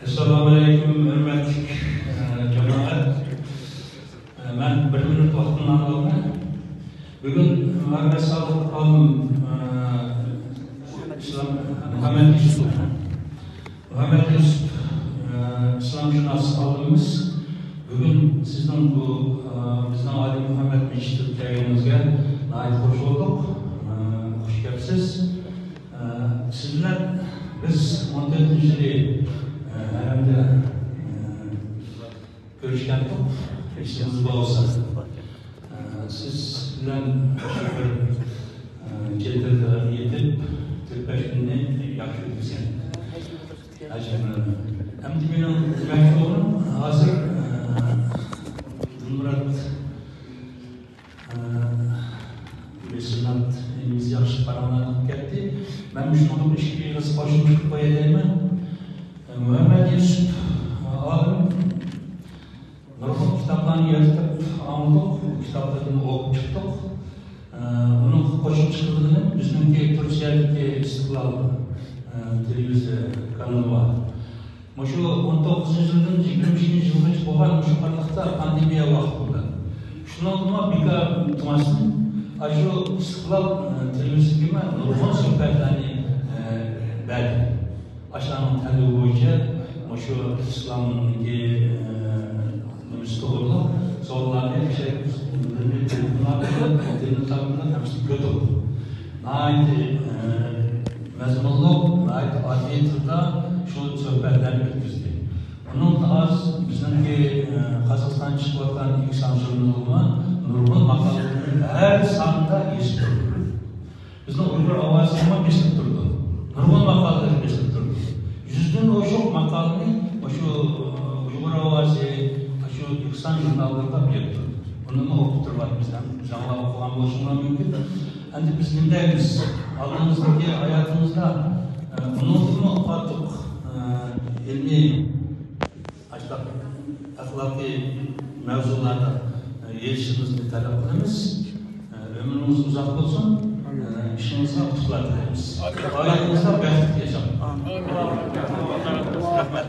Assalamualaikum hürmetli cemaat. Ben 1 minut vaktini alıyorum. Bugün Muhammed Sadık Alım Muhammed Yusuf İslamşünas aldığımız bugün sizden bu bizden Ali Muhammed Mecid yayınımızga ait hoş olduk. Hoş geldiniz. Sizler biz 14. yılı herhalde görüşkendik. İşiniz bol olsun. Sizler şükür getirdi yetip 45 günde yaxşı ötüsen. Hem de benim demek oğlum hazır Murat Besinat elimiz yaxşı paranlanıp geldi. Ben şunu işi nasıl başlamıştık koyayım. Muhammed Yusuf Alım nurg'un kitaplarını yaratıp aldık, kitaplarını okup çıktık. Onun koşup çıkıldığını bizimki Türkiye'deki İstiklal televizyon kanalı var. Şu 19. yıldan 23. yılgacha bo'lgan shu qanaqda pandemiya vaqtida. Shundan bir tumasın. Şu İstiklal televizyonga nurg'un suhbatlarni berdi. Aşağının tanıdığı boyunca şu İslam'daki müstahırlık sorularını bir şey dinle tabinden hepsi kötü. Naydi mezmunluk, naydi adliyetle şu sohbetler bitirdi. Onun az bizimki Kazakistan çıkılan ilk sansürlüğüne nurg'un maqolalarni her sanda esittirdi. Bizning Uyghur ovozini esittirdi. Nurg'un maqolalarni esittirdi. Yüzden o çok makalını, şu Uyghur Ovası, şu İhsan jurnallarında bilirdi. Onu okuturlar bizden, canlı okuyan boşuna mümkün. Hani biz dinleyiz, aldığımızdaki hayatımızda unutma artık ilmi, ahlaki mevzularda erişimimizi talep ederiz. Ömrümüz uzak olsun, işimize tutuklar dileriz. Hayatımızda bereket yaşayalım. Rahmet.